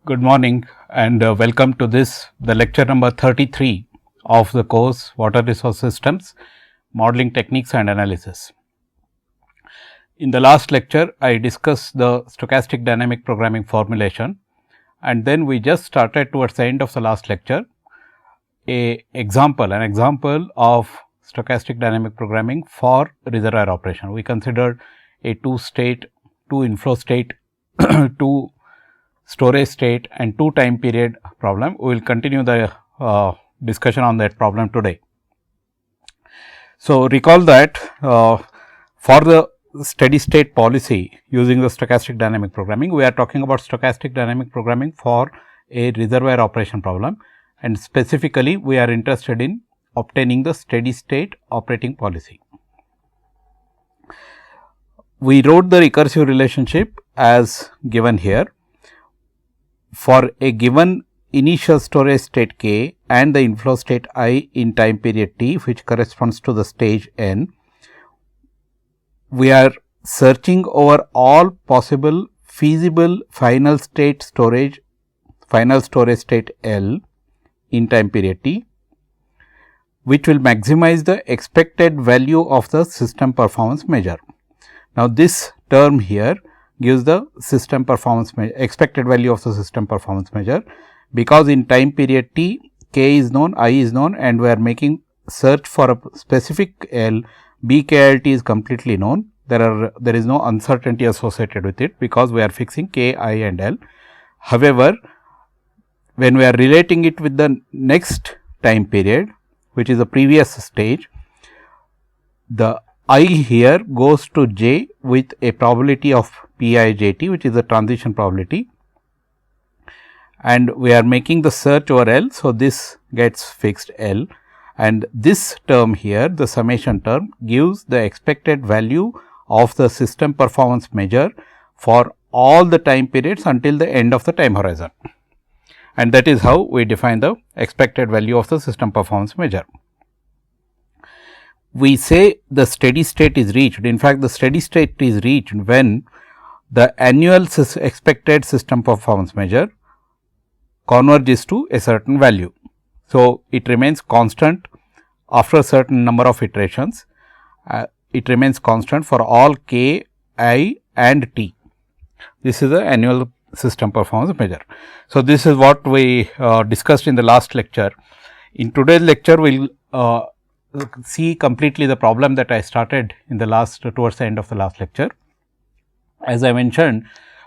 Good morning and welcome to the lecture number 33 of the course Water Resource Systems, Modeling Techniques and Analysis. In the last lecture, I discussed the stochastic dynamic programming formulation, and then we just started towards the end of the last lecture an example of stochastic dynamic programming for reservoir operation. We considered a two inflow state, two storage state and two time period problem. We will continue the discussion on that problem today. So, recall that for the steady state policy using the stochastic dynamic programming, we are talking about stochastic dynamic programming for a reservoir operation problem, and specifically we are interested in obtaining the steady state operating policy. We wrote the recursive relationship as given here. For a given initial storage state k and the inflow state I in time period t, which corresponds to the stage n, we are searching over all possible feasible final storage state L in time period t, which will maximize the expected value of the system performance measure. Now, this term here gives the system performance expected value of the system performance measure, because in time period t k is known, I is known, and we are making search for a specific L, BKILT is completely known. There is no uncertainty associated with it, because we are fixing k, I and L. However, when we are relating it with the next time period, which is the previous stage, the I here goes to j with a probability of Pijt, which is the transition probability, and we are making the search over L. So, this gets fixed L, and this term here, the summation term, gives the expected value of the system performance measure for all the time periods until the end of the time horizon, and that is how we define the expected value of the system performance measure. We say the steady state is reached. In fact, the steady state is reached when the annual expected system performance measure converges to a certain value. So, it remains constant after a certain number of iterations. It remains constant for all k, I and t. This is the annual system performance measure. So, this is what we discussed in the last lecture. In today's lecture, we will see completely the problem that I started in the towards the end of the last lecture. As I mentioned,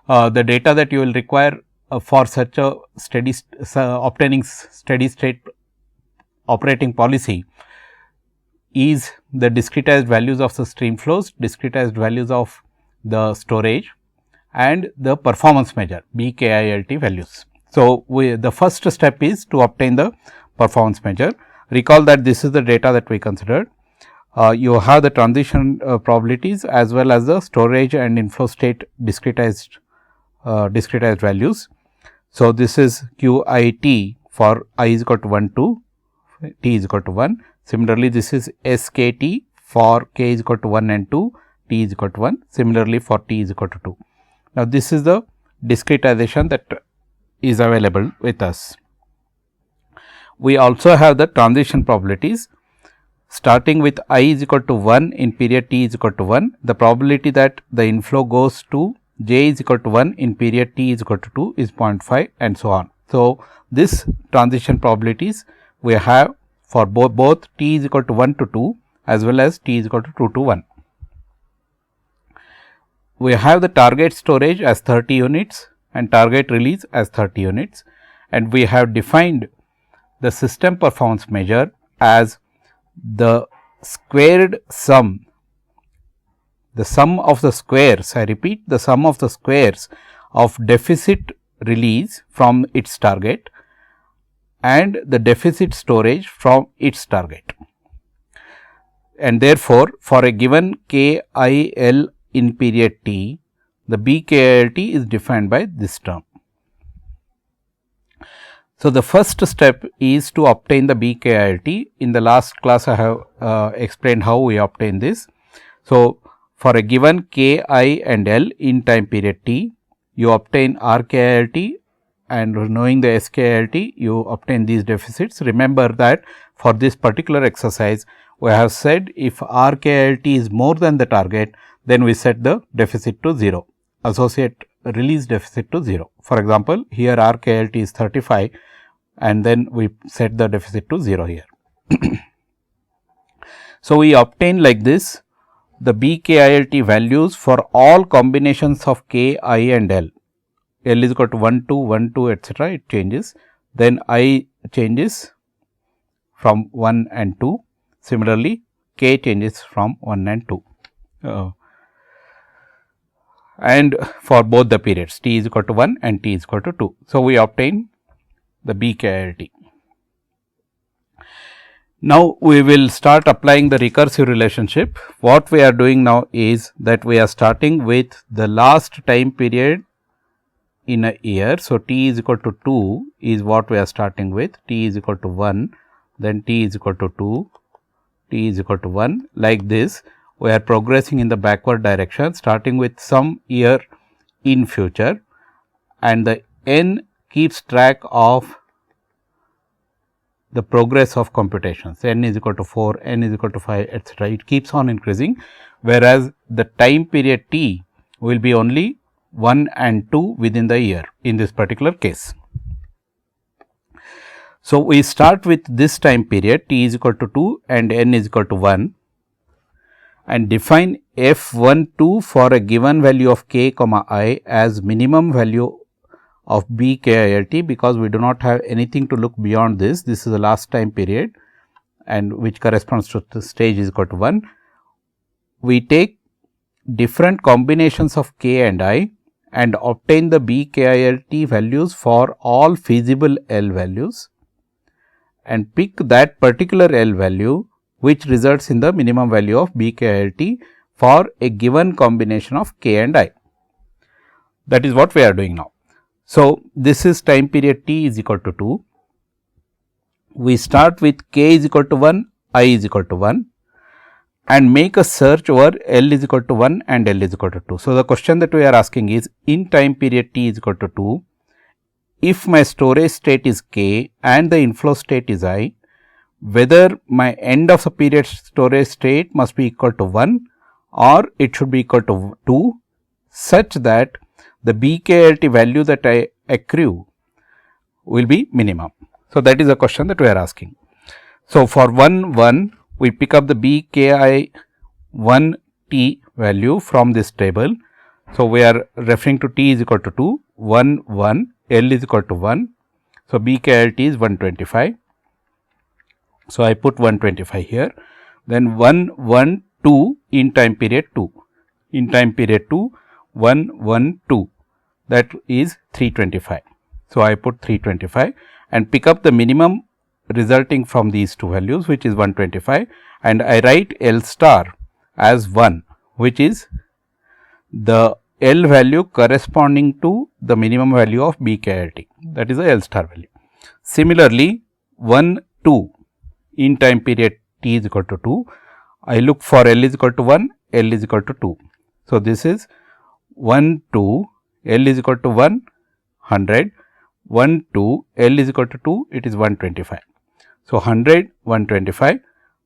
the data that you will require for such a obtaining steady state operating policy is the discretized values of the stream flows, discretized values of the storage, and the performance measure BKILT values. So, the first step is to obtain the performance measure. Recall that this is the data that we considered. You have the transition probabilities as well as the storage and inflow state discretized values. So, this is QIT for I is equal to 1 to t is equal to 1. Similarly, this is SKT for k is equal to 1 and 2, t is equal to 1. Similarly, for t is equal to 2. Now, this is the discretization that is available with us. We also have the transition probabilities. Starting with I is equal to 1 in period t is equal to 1, the probability that the inflow goes to j is equal to 1 in period t is equal to 2 is 0.5 and so on. So, this transition probabilities we have for both t is equal to 1 to 2 as well as t is equal to 2 to 1. We have the target storage as 30 units and target release as 30 units, and we have defined the system performance measure as the squared sum, the sum of the squares, I repeat, the sum of the squares of deficit release from its target and the deficit storage from its target. And therefore, for a given k I L in period t, the BKILT is defined by this term. So, the first step is to obtain the BKILT. In the last class, I have explained how we obtain this. So, for a given k, I and L in time period t, you obtain RKILT and knowing the SKILT, you obtain these deficits. Remember that for this particular exercise, we have said if RKILT is more than the target, then we set the deficit to 0, associate release deficit to 0. For example, here RKILT is 35 and then we set the deficit to 0 here. So, we obtain like this the BKILT values for all combinations of K, I and L. L is equal to 1, 2, 1, 2, etc. It changes. Then I changes from 1 and 2. Similarly, K changes from 1 and 2. And for both the periods, T is equal to 1 and T is equal to 2. So, we obtain the BKILT. Now, we will start applying the recursive relationship. What we are doing now is that we are starting with the last time period in a year. So, T is equal to 2 is what we are starting with, T is equal to 1, then T is equal to 2, T is equal to 1. Like this, we are progressing in the backward direction, starting with some year in future, and the N keeps track of the progress of computations. N is equal to 4, N is equal to 5, etc. It keeps on increasing, whereas the time period T will be only 1 and 2 within the year in this particular case. So, we start with this time period T is equal to 2 and N is equal to 1 and define F12 for a given value of K comma I as minimum value of BKILT, because we do not have anything to look beyond this. This is the last time period and which corresponds to the stage is equal to 1. We take different combinations of K and I and obtain the BKILT values for all feasible L values and pick that particular L value which results in the minimum value of BKILT for a given combination of K and I. That is what we are doing now. So, this is time period T is equal to 2. We start with K is equal to 1, I is equal to 1 and make a search over L is equal to 1 and L is equal to 2. So, the question that we are asking is in time period T is equal to 2, if my storage state is K and the inflow state is I, whether my end of the period storage state must be equal to 1 or it should be equal to 2 such that the BKILT value that I accrue will be minimum. So, that is a question that we are asking. So, for 1 we pick up the BKI 1T value from this table. So, we are referring to T is equal to 2, 1, L is equal to 1. So, BKILT is 125. So, I put 125 here. Then 1, 2 in time period 2. In time period 2, 1, 2, that is 325. So, I put 325 and pick up the minimum resulting from these two values, which is 125, and I write L star as 1, which is the L value corresponding to the minimum value of BKILT, that is the L star value. Similarly, 1, 2 in time period T is equal to 2, I look for L is equal to 1, L is equal to 2. So, this is 1, 2, L is equal to 1, 100, 1, 2, L is equal to 2, it is 125. So, 100, 125,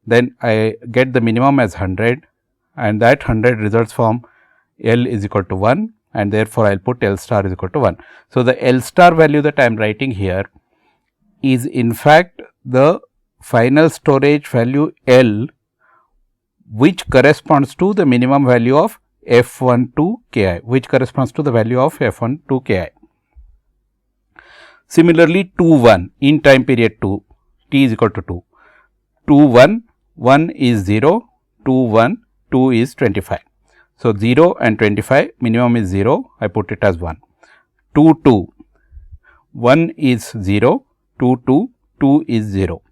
then I get the minimum as 100 and that 100 results from L is equal to 1 and therefore, I will put L star is equal to 1. So, the L star value that I am writing here is in fact the final storage value L, which corresponds to the minimum value of F12 Ki, which corresponds to the value of F12 Ki. Similarly, 2, 1 in time period 2, T is equal to 2, 2, 1, 1 is 0, 2, 1, 2 is 25. So, 0 and 25, minimum is 0, I put it as 1, 2, 2, 1 is 0, 2, 2, 2 is 0.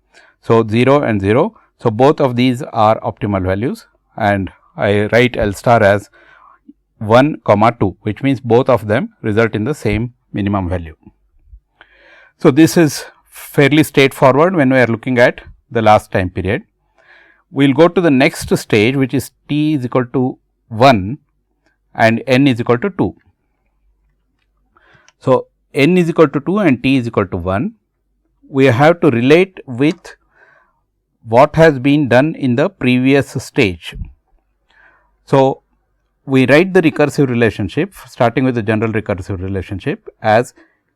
So, 0 and 0. So, both of these are optimal values and I write L star as 1, 2, which means both of them result in the same minimum value. So, this is fairly straightforward when we are looking at the last time period. We will go to the next stage, which is T is equal to 1 and N is equal to 2. So, n is equal to 2 and t is equal to 1, we have to relate with what has been done in the previous stage. So, we write the recursive relationship starting with the general recursive relationship as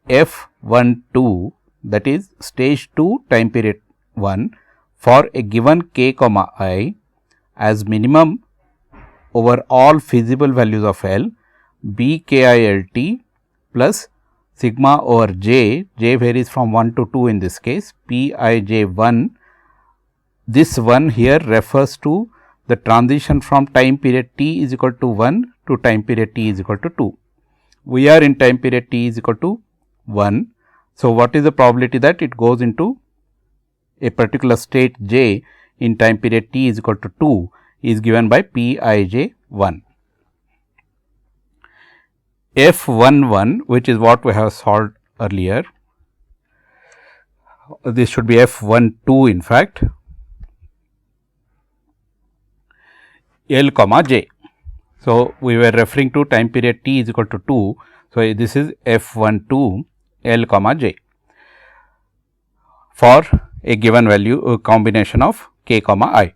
f12, that is stage 2 time period 1 for a given k comma I as minimum over all feasible values of L b k I L t plus sigma over j varies from 1 to 2 in this case, p I j 1. This 1 here refers to the transition from time period t is equal to 1 to time period t is equal to 2. We are in time period t is equal to 1. So, what is the probability that it goes into a particular state j in time period t is equal to 2 is given by p I j 1. F11, which is what we have solved earlier, this should be F12 in fact, L comma j. So, we were referring to time period t is equal to 2. So, this is F12 L comma j for a given value combination of k comma I.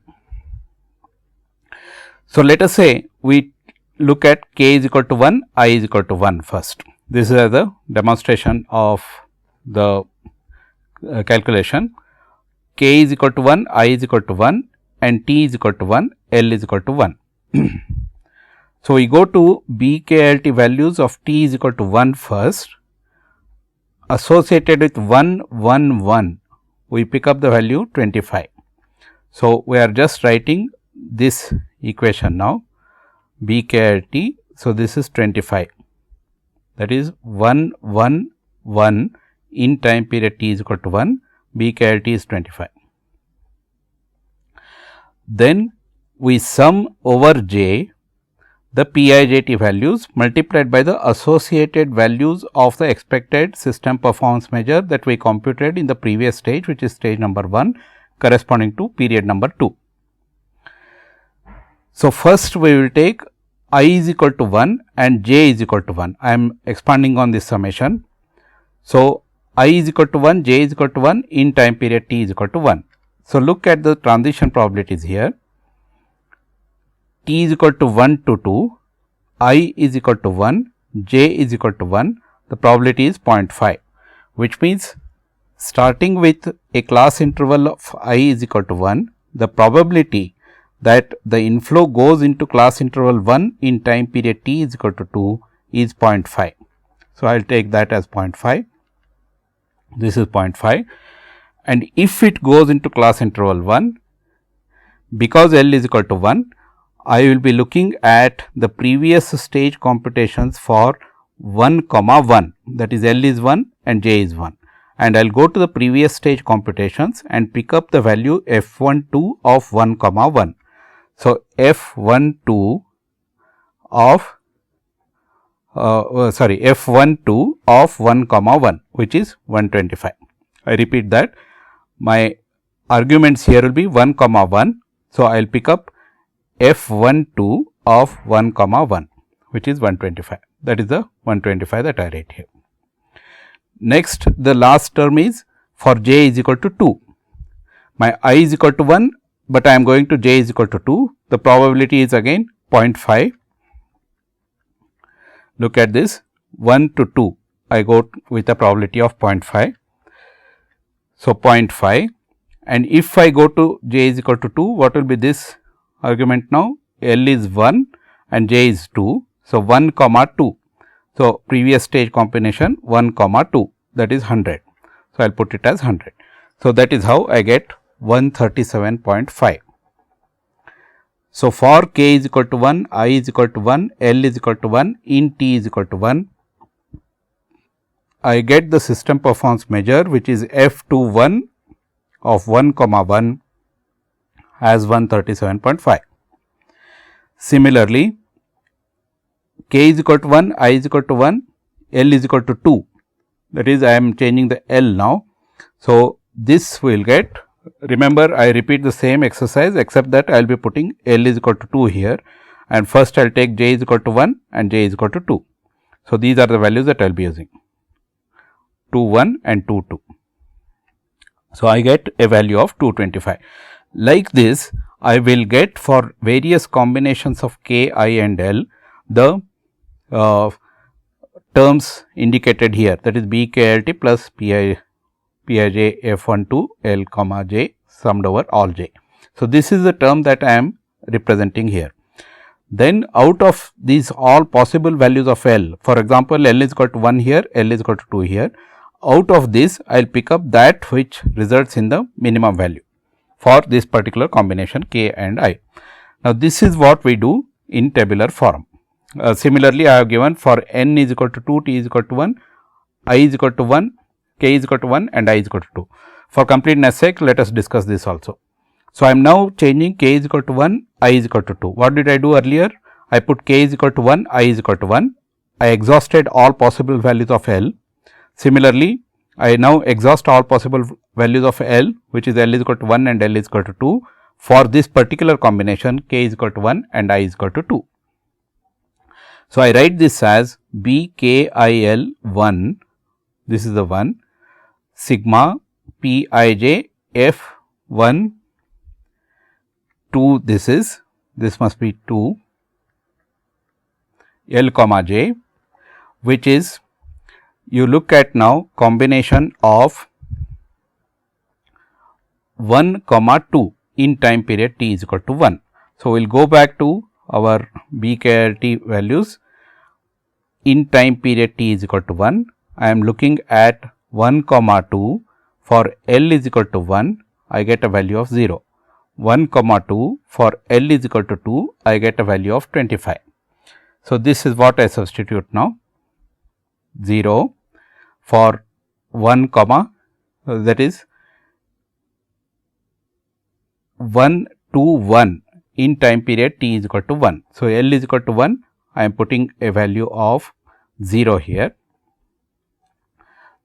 So, let us say we look at k is equal to 1, I is equal to 1 first. This is the demonstration of the calculation. K is equal to 1, I is equal to 1 and t is equal to 1, L is equal to 1. So, we go to BKLT values of t is equal to 1 first, associated with 1, 1, 1, we pick up the value 25. So, we are just writing this equation now, BKLT. So, this is 25, that is 1, 1, 1 in time period t is equal to 1, BKLT is 25. Then we sum over j the PIJT values multiplied by the associated values of the expected system performance measure that we computed in the previous stage, which is stage number 1 corresponding to period number 2. So, first we will take I is equal to 1 and j is equal to 1. I am expanding on this summation. So, I is equal to 1, j is equal to 1 in time period t is equal to 1. So, look at the transition probabilities here. T is equal to 1 to 2, I is equal to 1, j is equal to 1, the probability is 0.5, which means starting with a class interval of I is equal to 1, the probability that the inflow goes into class interval 1 in time period t is equal to 2 is 0.5. So, I will take that as 0.5, this is 0.5, and if it goes into class interval 1, because L is equal to 1, I will be looking at the previous stage computations for 1 comma 1, that is L is 1 and j is 1, and I will go to the previous stage computations and pick up the value f12 of 1 comma 1. So, f12 of f12 of 1 comma 1, which is 125. I repeat that my arguments here will be 1 comma 1. So, I will pick up f12 of 1 comma 1, which is 125, that is the 125 that I write here. Next, the last term is for j is equal to 2. My I is equal to 1, but I am going to j is equal to 2. The probability is again 0.5. Look at this, 1 to 2, I go with a probability of 0.5. So, 0.5, and if I go to j is equal to 2, what will be this argument now? L is 1 and j is 2. So, 1 comma 2. So, previous stage combination 1 comma 2, that is 100. So, I will put it as 100. So, that is how I get 137.5. So, for k is equal to 1, I is equal to 1, L is equal to 1, in t is equal to 1, I get the system performance measure, which is f21 of 1 comma 1 as 137.5. Similarly, k is equal to 1, I is equal to 1, L is equal to 2, that is I am changing the L now. So, this will get, remember I repeat the same exercise except that I will be putting L is equal to 2 here, and first I will take j is equal to 1 and j is equal to 2. So, these are the values that I will be using. 2 1 and 2 2. So, I get a value of 225. Like this, I will get for various combinations of k, I and L the terms indicated here, that is B k L T plus P I j f 1 to L comma j summed over all j. So, this is the term that I am representing here. Then out of these all possible values of L, for example, L is equal to 1 here, L is equal to 2 here. Out of this, I will pick up that which results in the minimum value for this particular combination k and I. Now, this is what we do in tabular form. Similarly, I have given for n is equal to 2, t is equal to 1, I is equal to 1, k is equal to 1 and I is equal to 2. For completeness sake, let us discuss this also. So, I am now changing k is equal to 1, I is equal to 2. What did I do earlier? I put k is equal to 1, I is equal to 1. I exhausted all possible values of L. Similarly, I now exhaust all possible values of L, which is L is equal to 1 and L is equal to 2 for this particular combination k is equal to 1 and I is equal to 2. So, I write this as B k I L 1, this is the 1, sigma P I j f 1 2, this must be 2 L comma j, which is, you look at now combination of 1 comma 2 in time period t is equal to 1. So, we will go back to our B k L T values in time period t is equal to 1. I am looking at 1 comma 2 for L is equal to 1, I get a value of 0. 1 comma 2 for L is equal to 2, I get a value of 25. So, this is what I substitute now, 0 for 1 comma, that is 1 to 1 in time period t is equal to 1. So, L is equal to 1, I am putting a value of 0 here.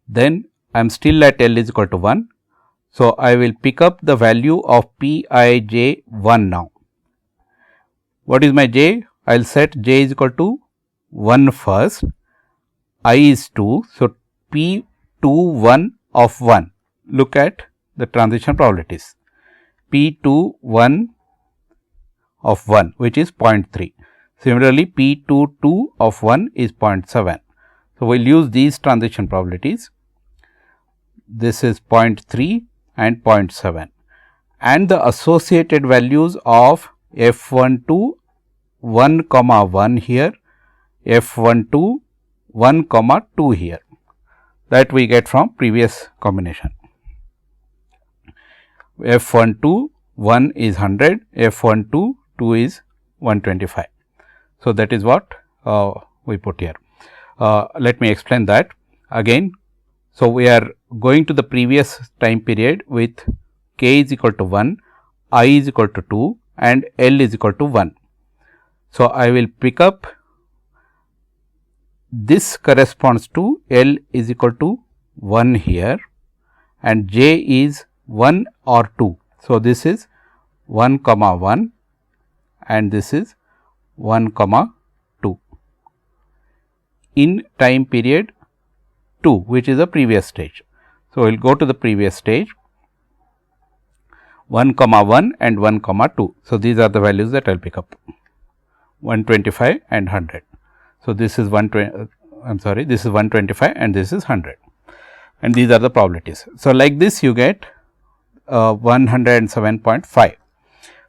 Then I am still at L is equal to 1. So, I will pick up the value of P I j 1 now. What is my j? I will set j is equal to 1 first, I is 2. So, P 2 1 of 1, look at the transition probabilities, P 2 1 of 1 which is 0.3. Similarly, P 2 2 of 1 is 0.7. So, we will use these transition probabilities, this is 0.3 and 0.7 and the associated values of f 1 2 1 comma 1 here, f 1 2 1 comma 2 here, that we get from previous combination. F 1 2 1 is 100, f 1 2 2 is 125. So, that is what we put here. Let me explain that again. So, we are going to the previous time period with k is equal to 1, I is equal to 2 and L is equal to 1. So, I will pick up this corresponds to L is equal to 1 here and j is 1 or 2. So, this is 1 comma 1 and this is 1 comma 2 in time period 2, which is the previous stage. So, we will go to the previous stage 1 comma 1 and 1 comma 2. So, these are the values that I will pick up 125 and 100. So, this is 120, I am sorry, this is 125 and this is 100 and these are the probabilities. So, like this you get 107.5.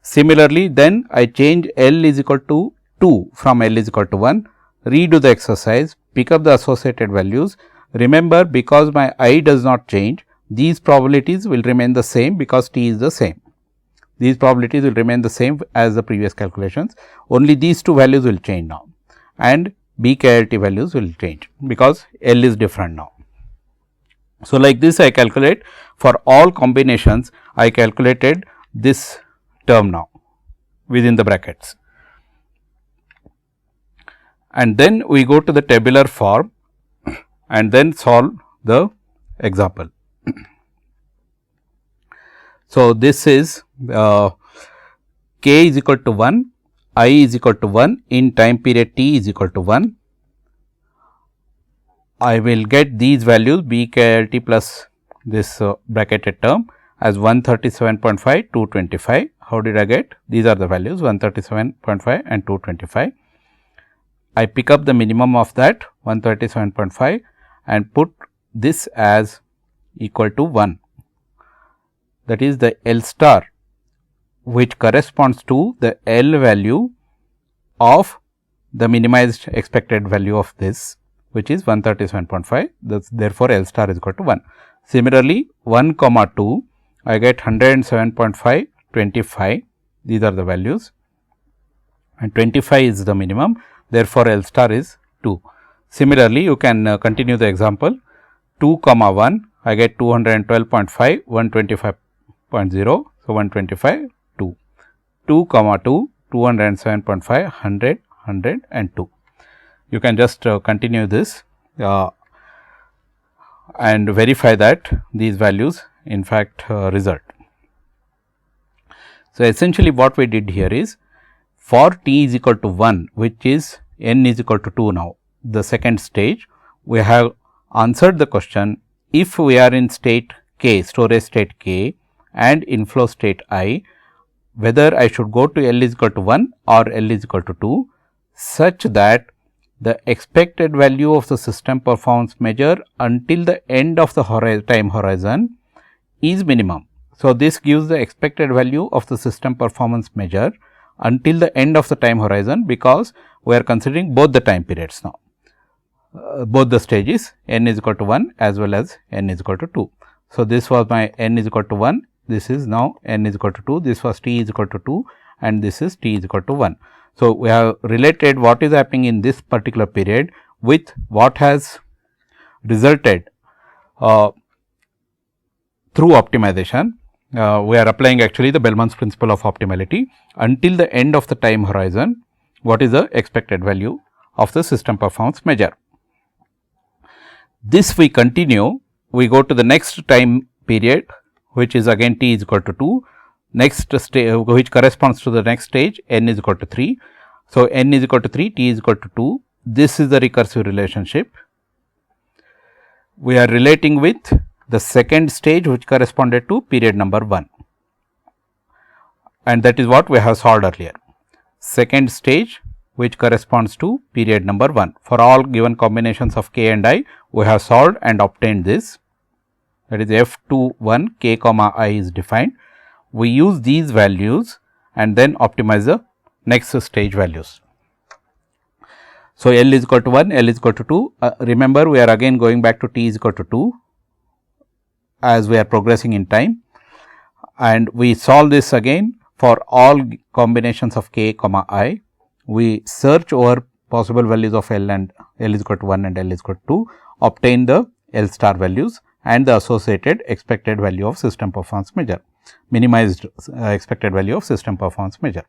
Similarly, then I change L is equal to 2 from L is equal to 1, redo the exercise, pick up the associated values. Remember, because my I does not change, these probabilities will remain the same because t is the same. These probabilities will remain the same as the previous calculations, only these two values will change now and B k L T values will change because L is different now. So, like this I calculate for all combinations, I calculated this term now within the brackets. And then we go to the tabular form and then solve the example. So, this is k is equal to 1, I is equal to 1 in time period t is equal to 1. I will get these values BKILT plus this bracketed term as 137.5, 225. How did I get? These are the values 137.5 and 225. I pick up the minimum of that 137.5 and put this as equal to 1. That is the L star, which corresponds to the L value of the minimized expected value of this, which is 137.5. Therefore, L star is equal to 1. Similarly, 1 comma 2, I get 107.5, 25. These are the values, and 25 is the minimum. Therefore, L star is 2. Similarly, you can continue the example. 2 comma 1, I get 212.5, 125.0. So, 125, 2. 2 comma 2, 207.5, 100, 100 and 2. You can just continue this and verify that these values in fact result. So, essentially what we did here is, for t is equal to 1, which is n is equal to 2 now, the second stage, we have answered the question if we are in state k, storage state k and inflow state I, whether I should go to L is equal to 1 or L is equal to 2, such that the expected value of the system performance measure until the end of the time horizon is minimum. So, this gives the expected value of the system performance measure until the end of the time horizon, because we are considering both the time periods now, both the stages n is equal to 1 as well as n is equal to 2. So, this was my n is equal to 1, this is now n is equal to 2, this was t is equal to 2 and this is t is equal to 1. So, we have related what is happening in this particular period with what has resulted through optimization. We are applying actually the Bellman's principle of optimality until the end of the time horizon. What is the expected value of the system performance measure? This we continue, we go to the next time period, which is again t is equal to 2, next stage which corresponds to the next stage n is equal to 3. So, n is equal to 3, t is equal to 2. This is the recursive relationship. We are relating with the second stage, which corresponded to period number 1, and that is what we have solved earlier. Second stage, which corresponds to period number 1. For all given combinations of k and I, we have solved and obtained this, that is f21 k comma I is defined. We use these values and then optimize the next stage values. So, L is equal to 1, L is equal to 2. Remember, we are again going back to t is equal to 2 as we are progressing in time, and we solve this again for all combinations of k comma I. We search over possible values of L and L is equal to 1 and L is equal to 2, obtain the L star values and the associated expected value of system performance measure, minimized expected value of system performance measure.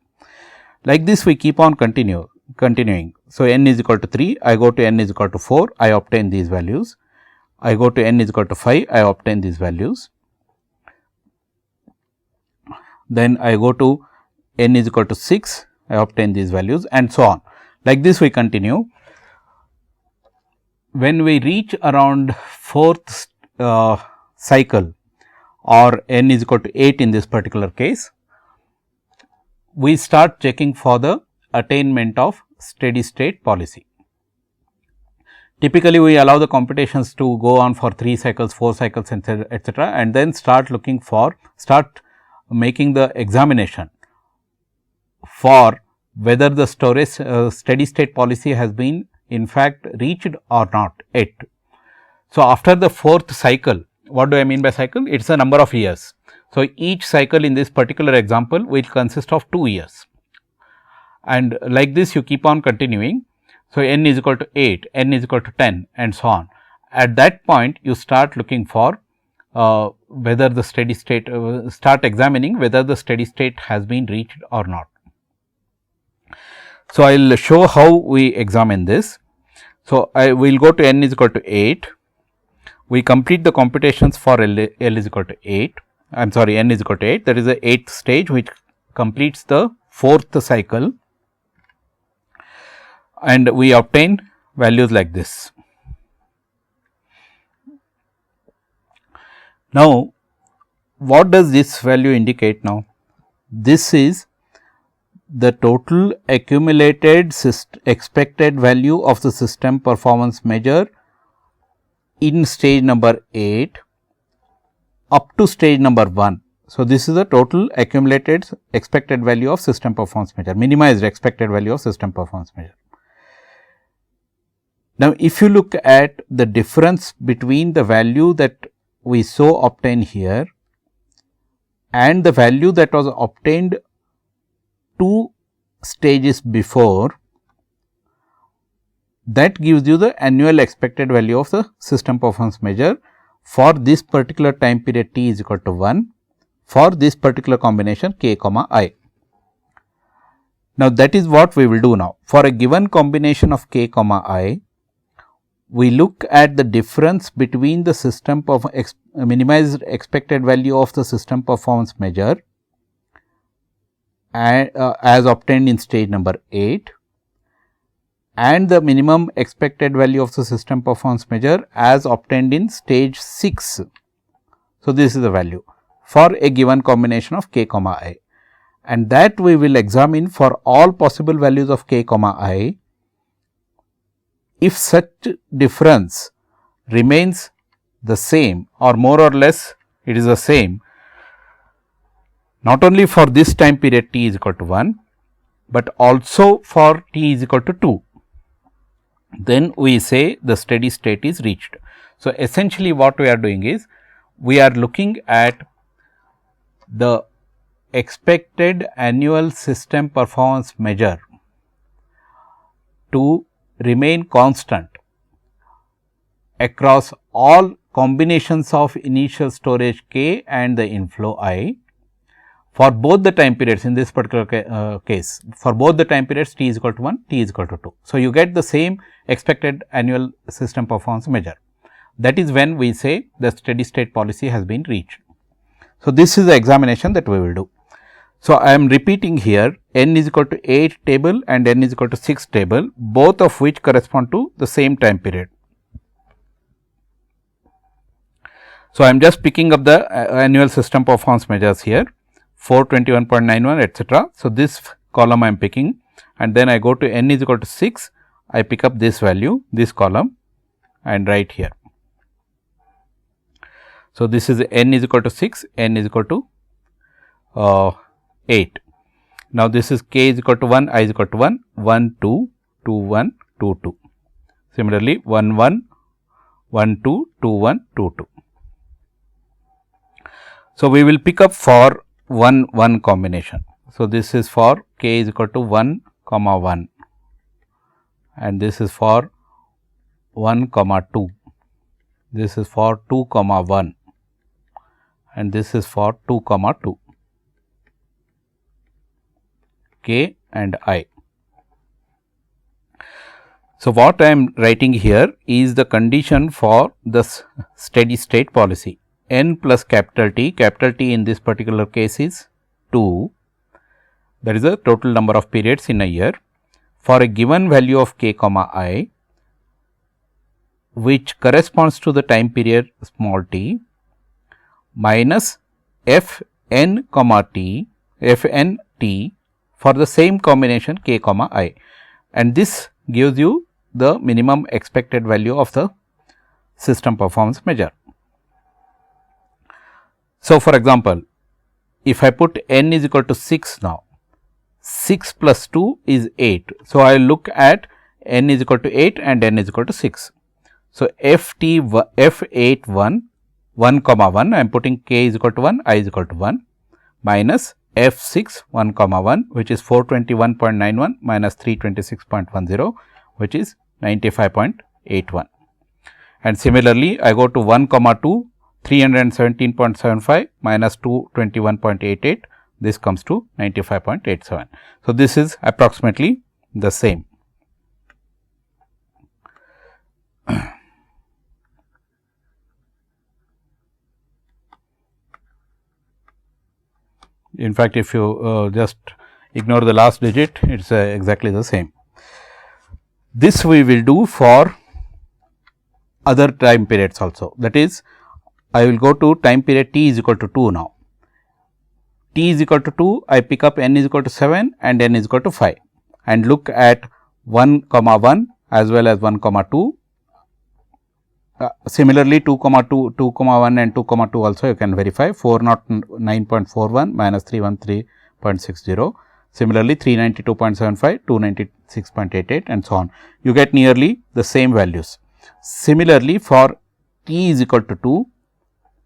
Like this we keep on continuing. So, n is equal to 3, I go to n is equal to 4, I obtain these values. I go to n is equal to 5, I obtain these values. Then I go to n is equal to 6, I obtain these values, and so on. Like this we continue. When we reach around 4th cycle, or n is equal to 8 in this particular case, we start checking for the attainment of steady state policy. Typically, we allow the computations to go on for 3 cycles, 4 cycles, etc., and then start making the examination for whether the steady state policy has been in fact reached or not yet. So, after the 4th cycle, what do I mean by cycle? It is a number of years. So, each cycle in this particular example will consist of 2 years, and like this you keep on continuing. So, n is equal to 8, n is equal to 10 and so on. At that point you start looking for whether the steady state, start examining whether the steady state has been reached or not. So, I will show how we examine this. So, I will go to n is equal to 8, we complete the computations for L is equal to 8, I am sorry, n is equal to 8, that is the 8th stage which completes the 4th cycle, and we obtain values like this. Now, what does this value indicate now? This is the total accumulated expected value of the system performance measure in stage number 8 up to stage number 1. So, this is the total accumulated expected value of system performance measure, minimized expected value of system performance measure. Now, if you look at the difference between the value that we obtained here and the value that was obtained 2 stages before, that gives you the annual expected value of the system performance measure for this particular time period t is equal to 1 for this particular combination k comma I. Now, that is what we will do now. For a given combination of k comma I, we look at the difference between the system minimized expected value of the system performance measure and, as obtained in stage number 8 and the minimum expected value of the system performance measure as obtained in stage 6. So, this is the value for a given combination of k comma I, and that we will examine for all possible values of k comma I. If such difference remains the same or more or less it is the same, not only for this time period t is equal to 1, but also for t is equal to 2, then we say the steady state is reached. So, essentially what we are doing is we are looking at the expected annual system performance measure to remain constant across all combinations of initial storage k and the inflow I for both the time periods in this particular case, for both the time periods t is equal to 1, t is equal to 2. So, you get the same expected annual system performance measure. That is when we say the steady state policy has been reached. So, this is the examination that we will do. So, I am repeating here n is equal to 8 table and n is equal to 6 table, both of which correspond to the same time period. So, I am just picking up the annual system performance measures here 421.91 etc. So, this column I am picking and then I go to n is equal to 6, I pick up this value, this column and write here. So, this is n is equal to 6, n is equal to 8. Now, this is k is equal to 1, I is equal to 1, 1, 2, 2, 1, 2, 2. Similarly, 1, 1, 1, 2, 2, 1, 2, 2. So, we will pick up for 1, 1 combination. So, this is for k is equal to 1, comma 1 and this is for 1, comma 2. This is for 2, comma 1 and this is for 2, comma 2. K and I. So, what I am writing here is the condition for the steady state policy. N plus capital T in this particular case is 2, that is the total number of periods in a year for a given value of k comma I, which corresponds to the time period small t minus f n comma t, f n t for the same combination k comma I, and this gives you the minimum expected value of the system performance measure. So, for example, if I put n is equal to 6 now, 6 plus 2 is 8. So, I will look at n is equal to 8 and n is equal to 6. So, f8 1 comma 1, I am putting k is equal to 1, I is equal to 1 minus f6 1 comma 1, which is 421.91 minus 326.10, which is 95.81. And similarly, I go to 1 comma 2, 317.75 minus 221.88, this comes to 95.87. So, this is approximately the same. In fact, if you just ignore the last digit, it is exactly the same. This we will do for other time periods also, that is I will go to time period t is equal to 2 now. T is equal to 2, I pick up n is equal to 7 and n is equal to 5 and look at 1 comma 1 as well as 1 comma 2. Similarly, 2 comma 2, 2 comma 1 and 2 comma 2 also you can verify 409.41 minus 313.60. Similarly, 392.75, 296.88 and so on. You get nearly the same values. Similarly, for t is equal to 2,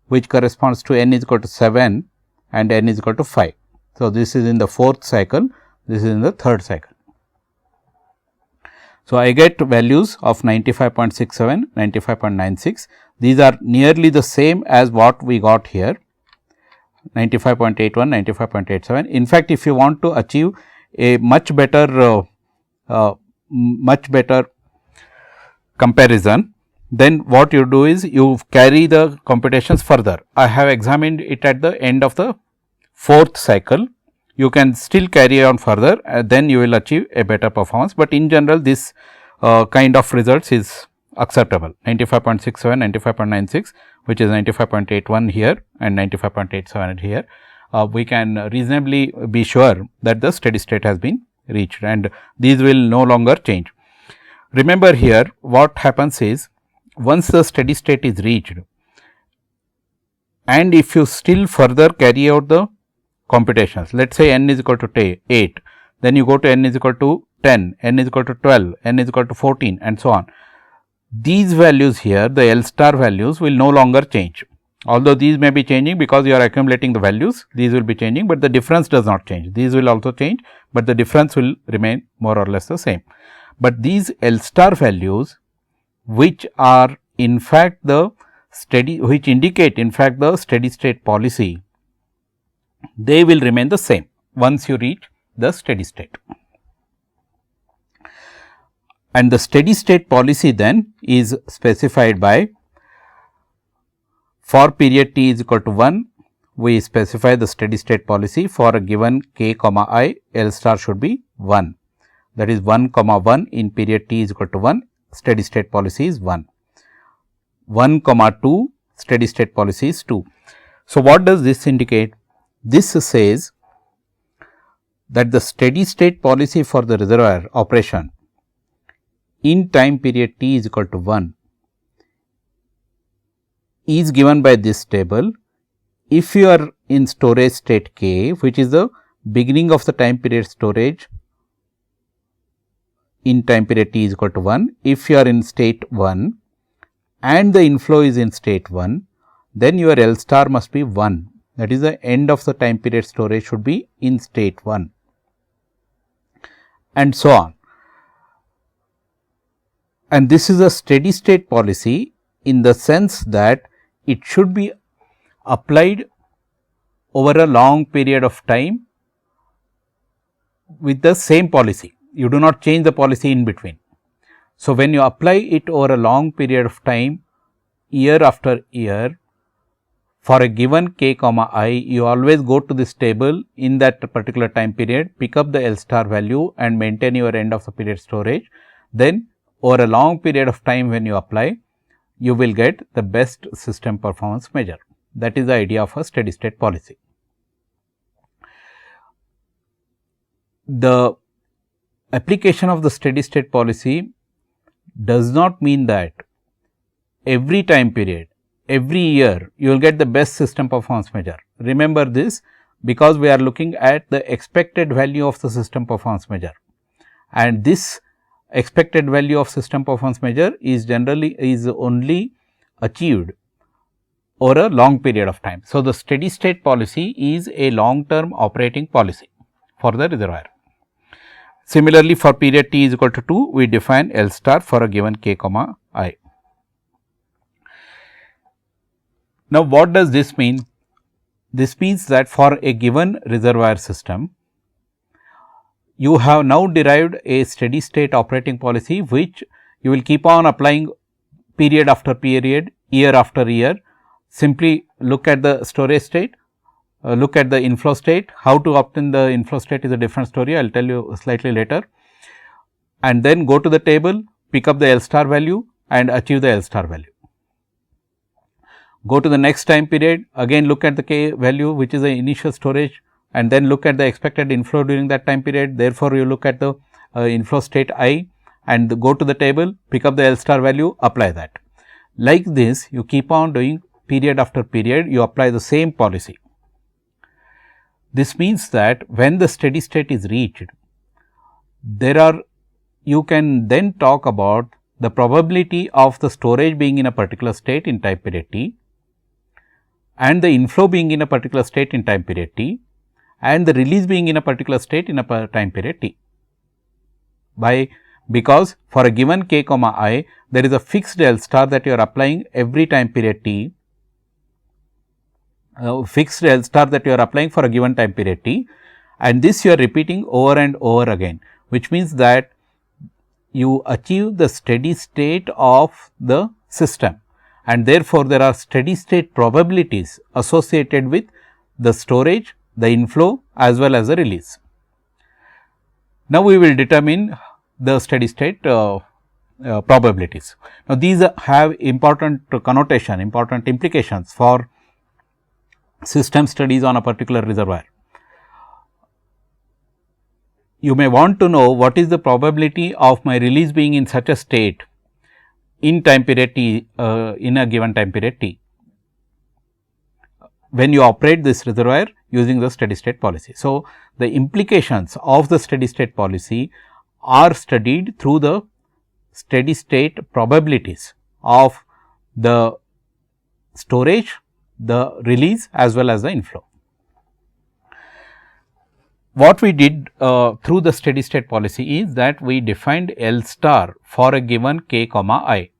which corresponds to n is equal to 7 and n is equal to 5. So, this is in the fourth cycle, this is in the third cycle. So, I get values of 95.67, 95.96. These are nearly the same as what we got here, 95.81, 95.87. In fact, if you want to achieve a much better comparison, then what you do is you carry the computations further. I have examined it at the end of the fourth cycle. You can still carry on further, then you will achieve a better performance, but in general this kind of results is acceptable, 95.67, 95.96, which is 95.81 here and 95.87 here. We can reasonably be sure that the steady state has been reached and these will no longer change. Remember here what happens is, once the steady state is reached and if you still further carry out the computations, let us say n is equal to 8, then you go to n is equal to 10, n is equal to 12, n is equal to 14 and so on. These values here, the L star values will no longer change, although these may be changing because you are accumulating the values, these will be changing, but the difference does not change. These will also change, but the difference will remain more or less the same. But these L star values, which are in fact the steady, which indicate in fact the steady state policy, they will remain the same once you reach the steady state. And the steady state policy then is specified by, for period t is equal to 1, we specify the steady state policy for a given k comma I, L star should be 1. That is 1 comma 1 in period t is equal to 1, steady state policy is 1. 1 comma 2, steady state policy is 2. So, what does this indicate? This says that the steady state policy for the reservoir operation in time period t is equal to 1 is given by this table. If you are in storage state k, which is the beginning of the time period storage in time period t is equal to 1, if you are in state 1 and the inflow is in state 1, then your L star must be 1. That is, the end of the time period storage should be in state 1 and so on. And this is a steady state policy in the sense that it should be applied over a long period of time with the same policy. You do not change the policy in between. So, when you apply it over a long period of time, year after year, for a given k comma I, you always go to this table in that particular time period, pick up the L star value and maintain your end of the period storage. Then over a long period of time when you apply, you will get the best system performance measure. That is the idea of a steady state policy. The application of the steady state policy does not mean that every time period, every year you will get the best system performance measure. Remember this, because we are looking at the expected value of the system performance measure, and this expected value of system performance measure is generally only achieved over a long period of time. So, the steady state policy is a long term operating policy for the reservoir. Similarly, for period t is equal to 2, we define L star for a given k comma I. Now, what does this mean? This means that for a given reservoir system, you have now derived a steady state operating policy, which you will keep on applying period after period, year after year. Simply look at the storage state, look at the inflow state. How to obtain the inflow state is a different story, I will tell you slightly later. And then go to the table, pick up the L star value and achieve the L star value. Go to the next time period, again look at the k value which is the initial storage, and then look at the expected inflow during that time period. Therefore, you look at the inflow state I and go to the table, pick up the L star value, apply that. Like this, you keep on doing period after period, you apply the same policy. This means that when the steady state is reached, you can then talk about the probability of the storage being in a particular state in time period t, and the inflow being in a particular state in time period t, and the release being in a particular state in a time period t. Because for a given k comma I, there is a fixed L star that you are applying every time period t, fixed L star that you are applying for a given time period t, and this you are repeating over and over again, which means that you achieve the steady state of the system, and therefore, there are steady state probabilities associated with the storage, the inflow as well as the release. Now, we will determine the steady state probabilities. Now, these have important connotation, important implications for system studies on a particular reservoir. You may want to know what is the probability of my release being in such a state in time period t, in a given time period t, when you operate this reservoir using the steady state policy. So, the implications of the steady state policy are studied through the steady state probabilities of the storage, the release as well as the inflow. What we did through the steady state policy is that we defined L star for a given k comma I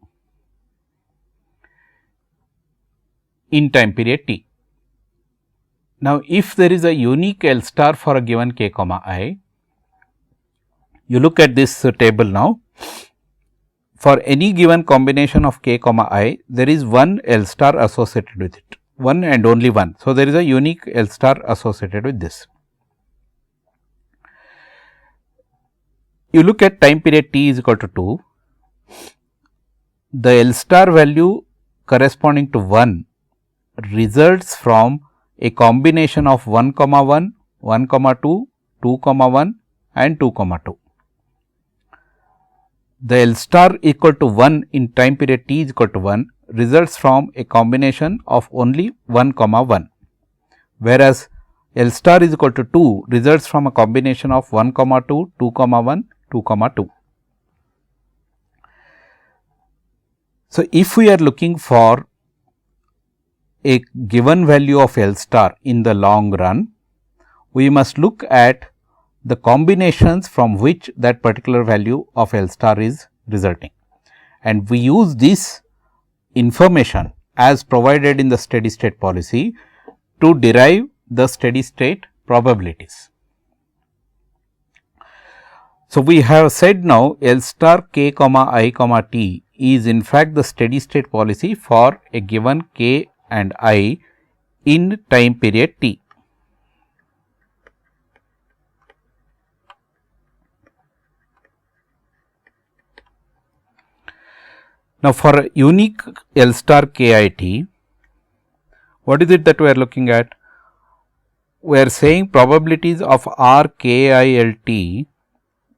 in time period t. Now, if there is a unique L star for a given k comma I, you look at this table now. For any given combination of k comma I, there is one L star associated with it, one and only one. So, there is a unique L star associated with this. You look at time period t is equal to 2, the L star value corresponding to 1 results from a combination of 1 comma 1, 1 comma 2, 2 comma 1 and 2 comma 2. The L star equal to 1 in time period t is equal to 1 results from a combination of only 1 comma 1, whereas L star is equal to 2 results from a combination of 1 comma 2, 2 comma 1, 2 comma 2. So, if we are looking for a given value of L star in the long run, we must look at the combinations from which that particular value of L star is resulting, and we use this information as provided in the steady state policy to derive the steady state probabilities. So, we have said now L star k comma I comma t is in fact the steady state policy for a given k and I in time period t. Now, for a unique L star k I t, what is it that we are looking at? We are saying probabilities of R k I L t,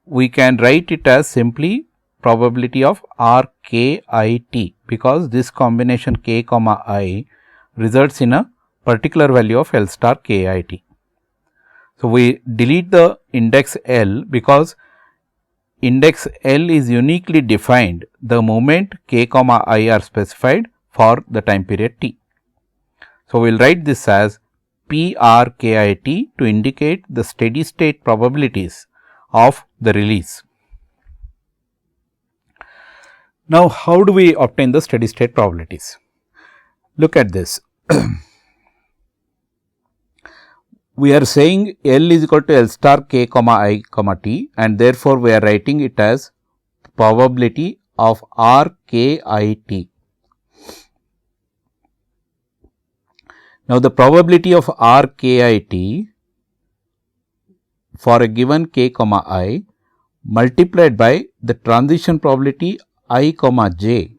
we can write it as simply probability of R k I t, because this combination k comma I results in a particular value of L star k I t. So, we delete the index L because index L is uniquely defined the moment k comma I are specified for the time period t. So, we will write this as P R k I t to indicate the steady state probabilities of the release. Now, how do we obtain the steady state probabilities? Look at this. We are saying L is equal to L star k comma I comma t, and therefore, we are writing it as probability of R k I t. Now, the probability of R k I t for a given k comma I multiplied by the transition probability I comma j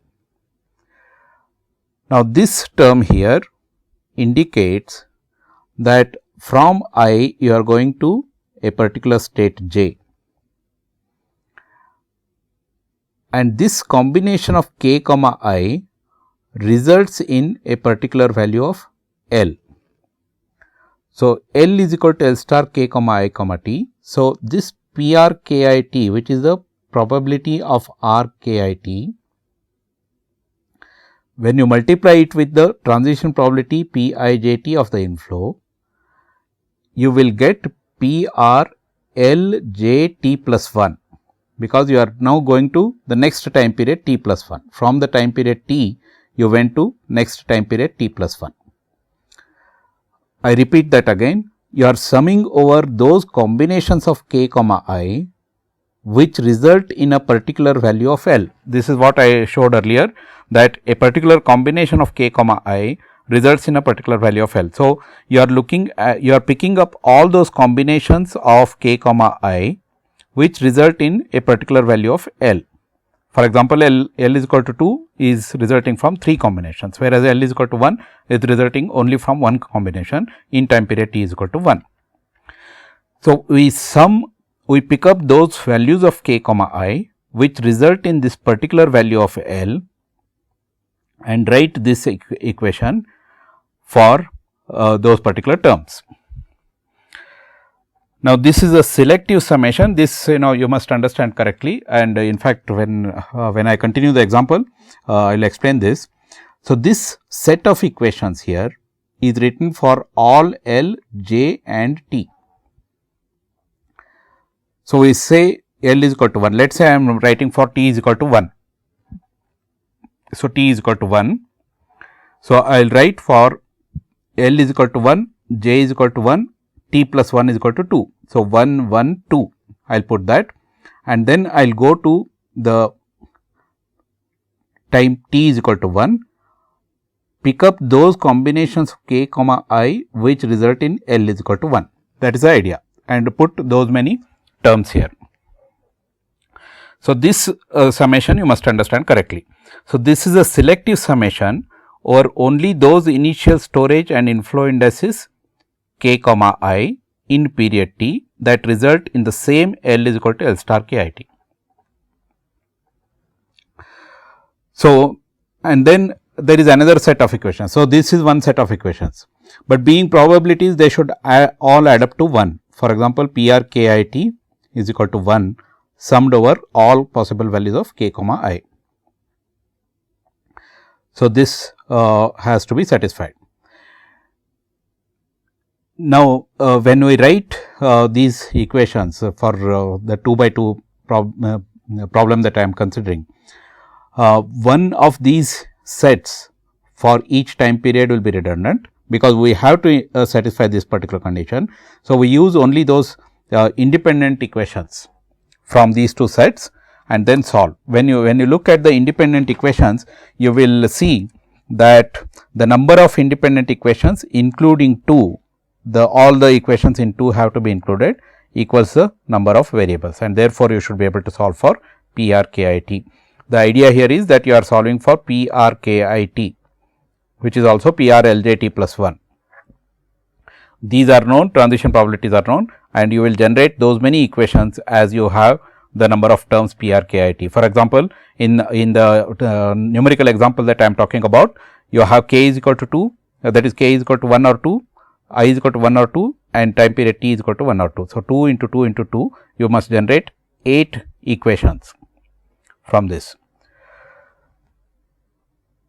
Now, this term here indicates that from I you are going to a particular state j, and this combination of k comma I results in a particular value of L. So, L is equal to L star k comma I comma t. So, this P r k I t, which is the probability of r k I t, when you multiply it with the transition probability P I j t of the inflow, you will get P r L j t plus 1, because you are now going to the next time period t plus 1. From the time period t, you went to next time period t plus 1. I repeat that again, you are summing over those combinations of k comma I which result in a particular value of L. This is what I showed earlier, that a particular combination of k comma I results in a particular value of L. So, you are looking at, you are picking up all those combinations of k comma I which result in a particular value of L. For example, L is equal to 2 is resulting from 3 combinations, whereas L is equal to 1 is resulting only from 1 combination in time period t is equal to 1. So, we pick up those values of k comma I which result in this particular value of L and write this equation for those particular terms. Now, this is a selective summation. This you must understand correctly, and in fact, when I continue the example, I will explain this. So, this set of equations here is written for all L, J and T. So, we say L is equal to 1. Let us say I am writing for T is equal to 1. So, T is equal to 1. So, I will write for L is equal to 1, J is equal to 1, T plus 1 is equal to 2. So, 1, 1, 2, I will put that, and then I will go to the time t is equal to 1, pick up those combinations of k comma I which result in L is equal to 1. That is the idea, and put those many terms here. So, this summation you must understand correctly. So, this is a selective summation over only those initial storage and inflow indices k comma I in period t that result in the same L is equal to L star k I t. So, and then there is another set of equations. So, this is one set of equations, but being probabilities they should all add up to 1. For example, P r k I t is equal to 1 summed over all possible values of k comma I. So, this has to be satisfied. Now, when we write these equations for the 2 by 2 problem that I am considering, one of these sets for each time period will be redundant, because we have to satisfy this particular condition. So, we use only those independent equations from these two sets and then solve. When you look at the independent equations, you will see that the number of independent equations including 2, all the equations in 2 have to be included, equals the number of variables, and therefore, you should be able to solve for P r k I t. The idea here is that you are solving for P r k I t, which is also P r L j t plus 1. These are known, transition probabilities are known, and you will generate those many equations as you have the number of terms P r k I t. For example, in the numerical example that I am talking about, you have k is equal to 2, that is k is equal to 1 or 2, I is equal to 1 or 2, and time period t is equal to 1 or 2. So, 2 into 2 into 2, you must generate 8 equations from this,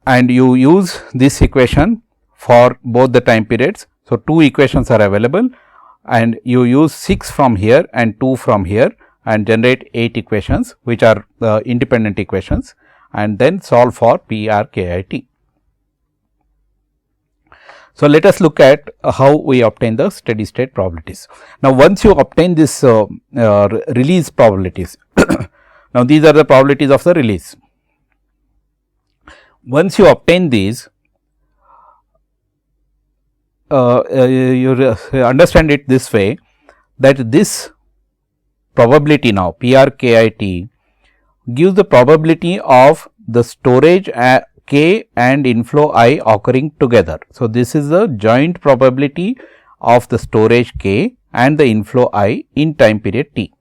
and you use this equation for both the time periods. So, 2 equations are available, and you use 6 from here and 2 from here and generate 8 equations which are independent equations, and then solve for P r k I t. So, let us look at how we obtain the steady state probabilities. Now, once you obtain this release probabilities, now these are the probabilities of the release. Once you obtain these, you understand it this way, that this probability now P r k I t gives the probability of the storage k and inflow I occurring together. So, this is the joint probability of the storage k and the inflow I in time period t.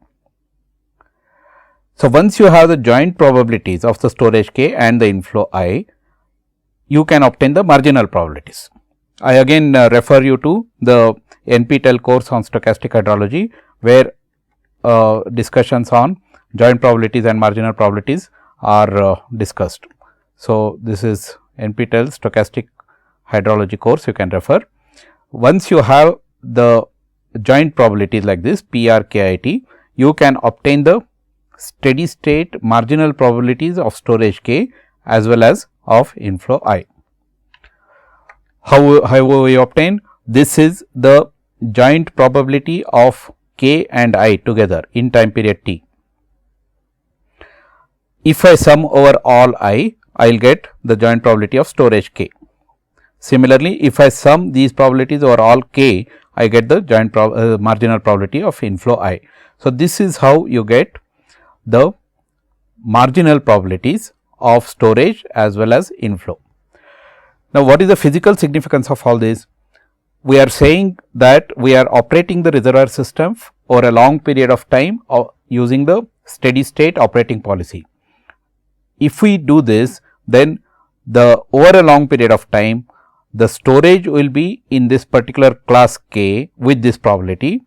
So, once you have the joint probabilities of the storage k and the inflow I, you can obtain the marginal probabilities. I again refer you to the NPTEL course on stochastic hydrology, where discussions on joint probabilities and marginal probabilities are discussed. So, this is NPTEL stochastic hydrology course, you can refer. Once you have the joint probabilities like this PR KIT, you can obtain the steady state marginal probabilities of storage k as well as of inflow I. How we obtain? This is the joint probability of k and I together in time period t. If I sum over all I will get the joint probability of storage k. Similarly, if I sum these probabilities over all k, I get the joint marginal probability of inflow I. So, this is how you get the marginal probabilities of storage as well as inflow. Now, what is the physical significance of all this? We are saying that we are operating the reservoir system over a long period of time using the steady state operating policy. If we do this, then over a long period of time, the storage will be in this particular class k with this probability.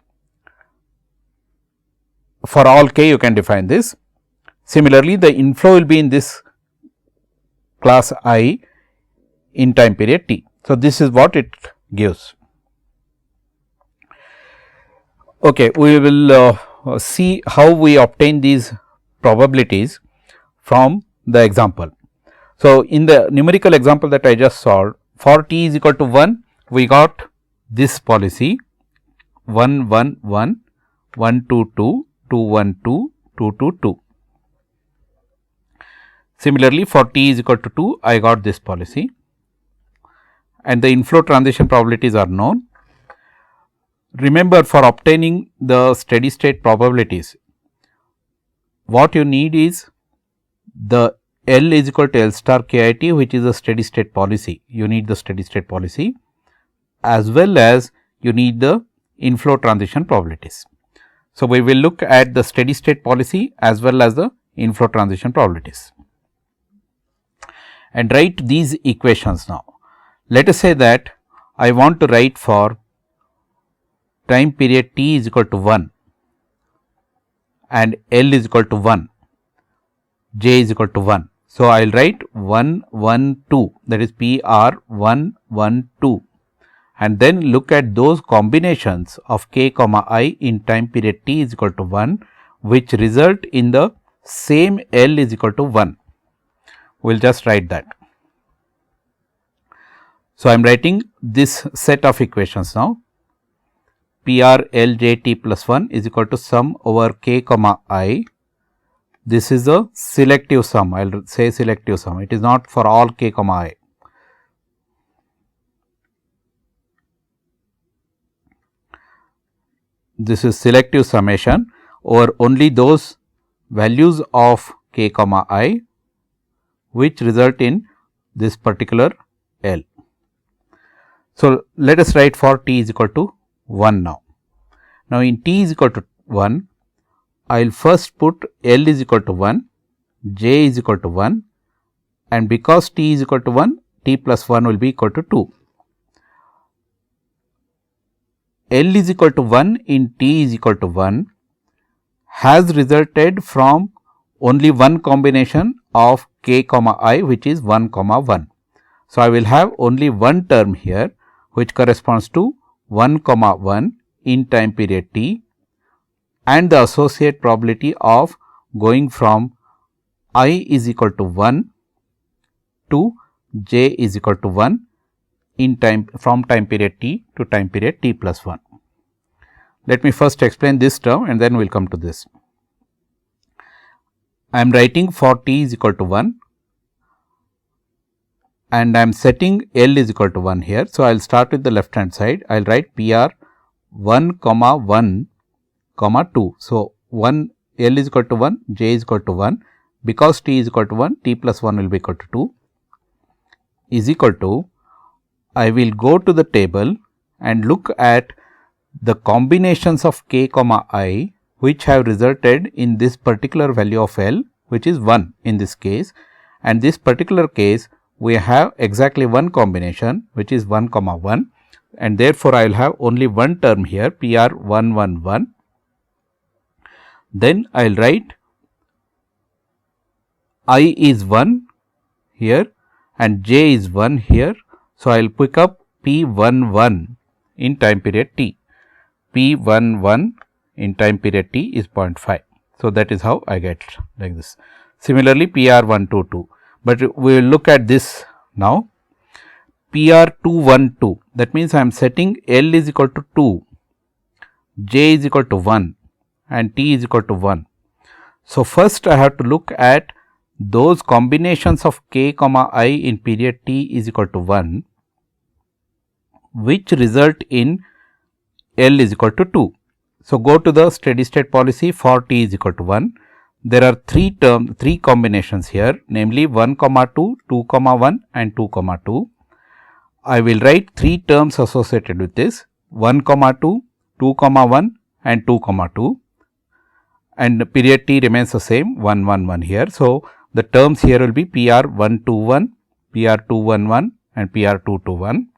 For all k, you can define this. Similarly, the inflow will be in this class I in time period t. So, this is what it gives. Okay, we will see how we obtain these probabilities from the example. So, in the numerical example that I just solved, for t is equal to 1, we got this policy 1 1 1, 1 2 2, 2 1 2, 2 2 2. Similarly, for t is equal to 2, I got this policy, and the inflow transition probabilities are known. Remember, for obtaining the steady state probabilities, what you need is the L is equal to L star KIT, which is a steady state policy. You need the steady state policy, as well as you need the inflow transition probabilities. So, we will look at the steady state policy as well as the inflow transition probabilities and write these equations now. Let us say that I want to write for time period t is equal to 1 and L is equal to 1, j is equal to 1. So, I will write 1 1 2, that is PR 1 1 2, and then look at those combinations of k comma I in time period t is equal to 1, which result in the same L is equal to 1. We will just write that. So, I am writing this set of equations now. PR L j t plus 1 is equal to sum over k comma I. This is a selective sum, I will say selective sum, it is not for all k comma I. This is selective summation over only those values of k comma I which result in this particular L. So, let us write for t is equal to 1 now. Now, in t is equal to 1, I will first put L is equal to 1, j is equal to 1, and because t is equal to 1, t plus 1 will be equal to 2. L is equal to 1 in t is equal to 1 has resulted from only one combination of k comma I, which is 1 comma 1. So, I will have only one term here which corresponds to 1 comma 1 in time period t, and the associate probability of going from I is equal to 1 to j is equal to 1 in time from time period t to time period t plus 1. Let me first explain this term and then we will come to this. I am writing for t is equal to 1 and I am setting L is equal to 1 here. So, I will start with the left hand side, I will write PR 1 comma 1 comma 2. So, 1 L is equal to 1, j is equal to 1, because t is equal to 1, t plus 1 will be equal to 2. is equal to, I will go to the table and look at the combinations of k comma I which have resulted in this particular value of L, which is 1 in this case, and this particular case we have exactly one combination which is 1 comma 1, and therefore, I will have only one term here PR 1 1 1. Then I will write I is 1 here and j is 1 here. So, I will pick up P 1 1 in time period t. P 1 1 in time period t is 0.5. So, that is how I get like this. Similarly, PR 1 2 2, but we will look at this now. PR 2 1 2, that means I am setting L is equal to 2, j is equal to 1 and t is equal to 1. So, first I have to look at those combinations of k comma I in period t is equal to 1 which result in L is equal to 2. So, go to the steady state policy for t is equal to 1. There are three combinations here, namely 1 comma 2, 2 comma 1 and 2 comma 2. I will write 3 terms associated with this 1 comma 2, 2 comma 1 and 2 comma 2, and period t remains the same 1 1 1 here. So, the terms here will be PR 1 2 1, PR 2 1 1 and PR 2 2 1.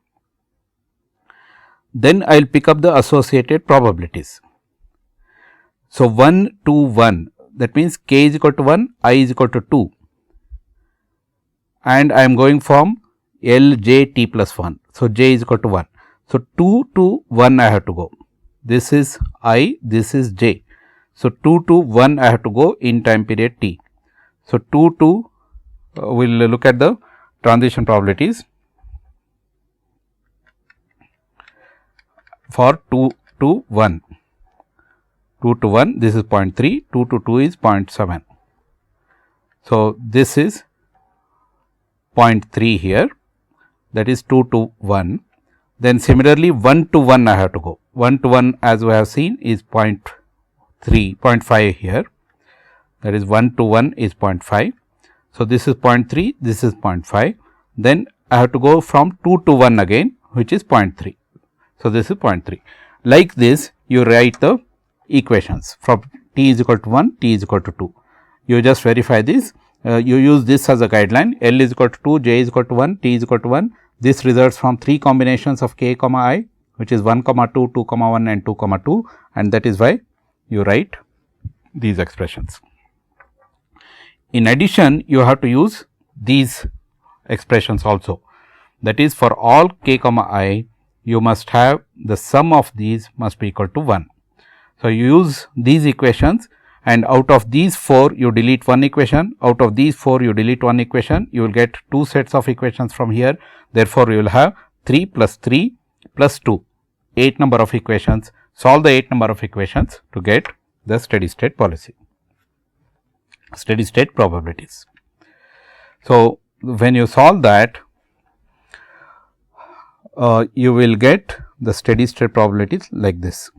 Then I will pick up the associated probabilities. So, 1 2 1, that means k is equal to 1, I is equal to 2, and I am going from L j t plus 1. So, j is equal to 1. So, 2 to 1 I have to go. This is I, this is j. So, 2 to 1 I have to go in time period t. So, 2 to we will look at the transition probabilities for 2 to 1. 2 to 1, this is 0.3, 2 to 2 is 0.7. So, this is 0.3 here, that is 2 to 1. Then similarly 1 to 1 I have to go. 1 to 1 as we have seen is 0.3, 0.5 here, that is 1 to 1 is 0.5. So, this is 0.3, this is 0.5. Then I have to go from 2 to 1 again, which is 0.3. So, this is 0.3. Like this you write the equations from t is equal to 1, t is equal to 2. You just verify this, you use this as a guideline, L is equal to 2, j is equal to 1, t is equal to 1. This results from 3 combinations of k comma I, which is 1 comma 2, 2 comma 1 and 2 comma 2, and that is why you write these expressions. In addition, you have to use these expressions also, that is for all k comma I, you must have the sum of these must be equal to 1. So, you use these equations, and out of these 4 you delete one equation, out of these 4 you delete one equation, you will get 2 sets of equations from here. Therefore, you will have 3 plus 3 plus 2, 8 number of equations. Solve the 8 number of equations to get the steady state policy, steady state probabilities. So, when you solve that, you will get the steady state probabilities like this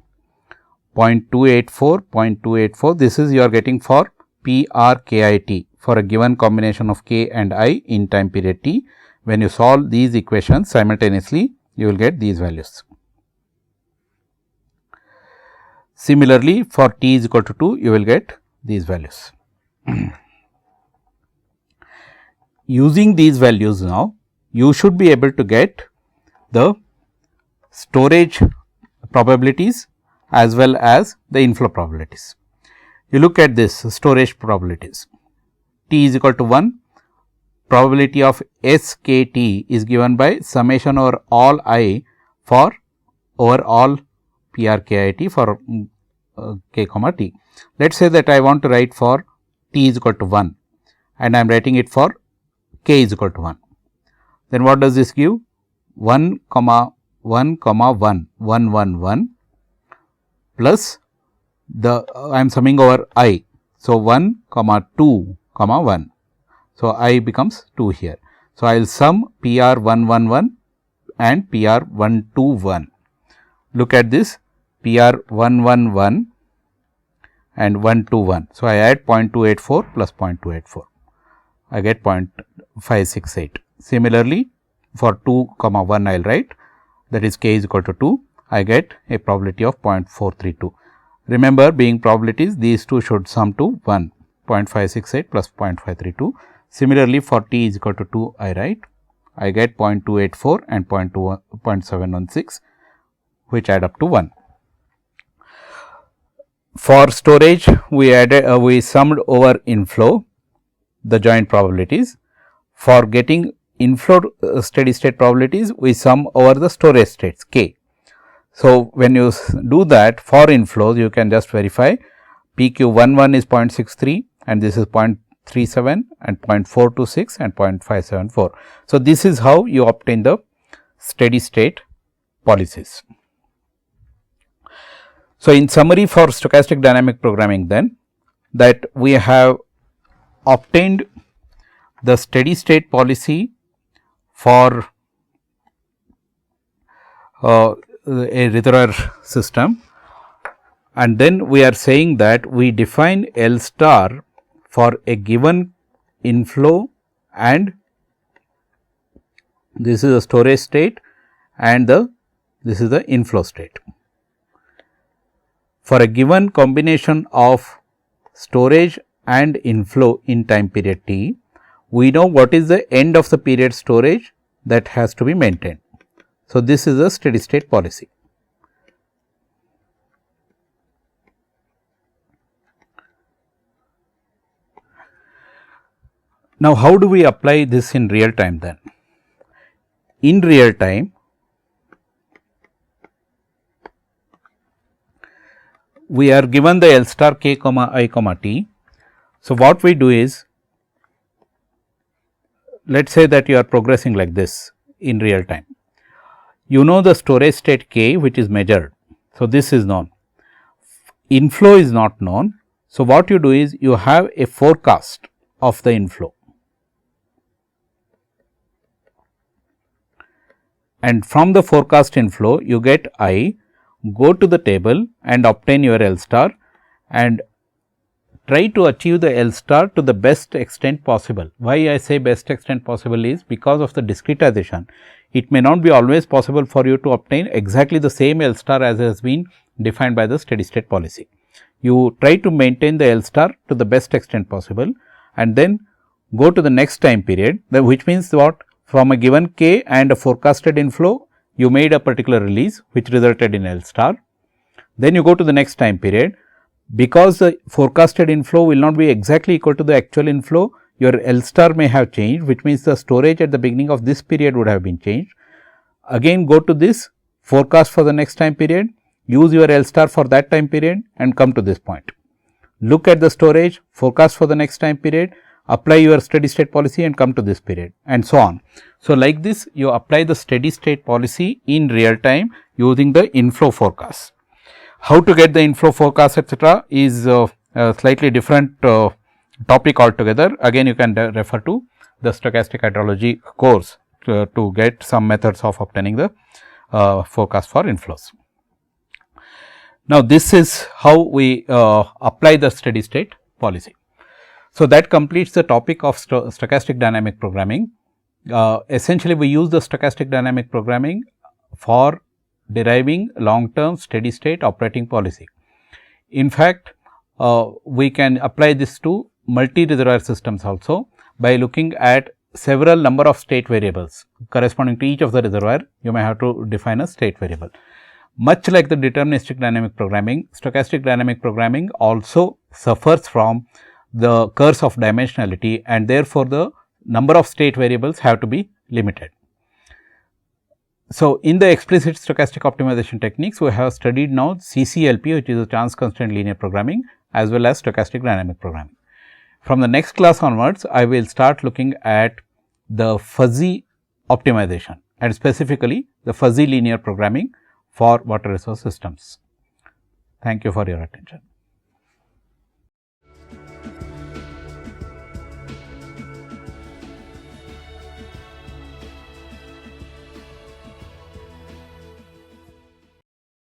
0.284, 0.284. This is you are getting for PR KIT for a given combination of k and I in time period t. When you solve these equations simultaneously, you will get these values. Similarly, for t is equal to 2, you will get these values. Using these values now, you should be able to get the storage probabilities as well as the inflow probabilities. You look at this storage probabilities, t is equal to 1, probability of SKT is given by summation over all I for over all PRKIT for k comma t. Let us say that I want to write for t is equal to 1 and I am writing it for k is equal to 1. Then what does this give? 1 comma 1 comma 1, 1 1 1 plus the I am summing over I. So, 1 comma 2 comma 1. So, I becomes 2 here. So, I will sum PR 1 1 1 and PR 1 2 1. Look at this PR 1 1 1 and 1 2 1. So, I add 0.284 plus 0.284. I get 0.568. Similarly, for 2 comma 1 I will write, that is k is equal to 2, I get a probability of 0.432. Remember, being probabilities, these two should sum to 1, 0.568 plus 0.532. Similarly, for t is equal to 2 I write, I get 0.284 and 0.716, which add up to 1. For storage, we summed over inflow the joint probabilities. For getting inflow steady state probabilities, we sum over the storage states k. So, when you do that for inflows, you can just verify PQ11 is 0.63 and this is 0.37 and 0.426 and 0.574. So, this is how you obtain the steady state policies. So, in summary for stochastic dynamic programming then, that we have obtained the steady state policy for a reservoir system, and then we are saying that we define L star for a given inflow, and this is a storage state and this is the inflow state. For a given combination of storage and inflow in time period t, we know what is the end of the period storage that has to be maintained. So, this is a steady state policy. Now, how do we apply this in real time then? In real time, we are given the L star k comma I comma t. So, what we do is, let us say that you are progressing like this in real time. You know the storage state k, which is measured. So, this is known. Inflow is not known. So, what you do is you have a forecast of the inflow, and from the forecast inflow you get I, go to the table and obtain your L star and try to achieve the L star to the best extent possible. Why I say best extent possible is because of the discretization. It may not be always possible for you to obtain exactly the same L star as has been defined by the steady state policy. You try to maintain the L star to the best extent possible and then go to the next time period, which means what? From a given k and a forecasted inflow, you made a particular release which resulted in L star. Then you go to the next time period. Because the forecasted inflow will not be exactly equal to the actual inflow, your L star may have changed, which means the storage at the beginning of this period would have been changed. Again go to this forecast for the next time period, use your L star for that time period and come to this point. Look at the storage, forecast for the next time period, apply your steady state policy and come to this period, and so on. So, like this you apply the steady state policy in real time using the inflow forecast. How to get the inflow forecast etc. is a slightly different topic altogether. Again you can refer to the stochastic hydrology course to get some methods of obtaining the forecast for inflows. Now, this is how we apply the steady state policy. So, that completes the topic of stochastic dynamic programming. Essentially we use the stochastic dynamic programming for deriving long term steady state operating policy. In fact, we can apply this to multi reservoir systems also by looking at several number of state variables corresponding to each of the reservoir. You may have to define a state variable. Much like the deterministic dynamic programming, stochastic dynamic programming also suffers from the curse of dimensionality, and therefore, the number of state variables have to be limited. So, in the explicit stochastic optimization techniques, we have studied now CCLP, which is a chance constraint linear programming, as well as stochastic dynamic programming. From the next class onwards, I will start looking at the fuzzy optimization and specifically the fuzzy linear programming for water resource systems. Thank you for your attention.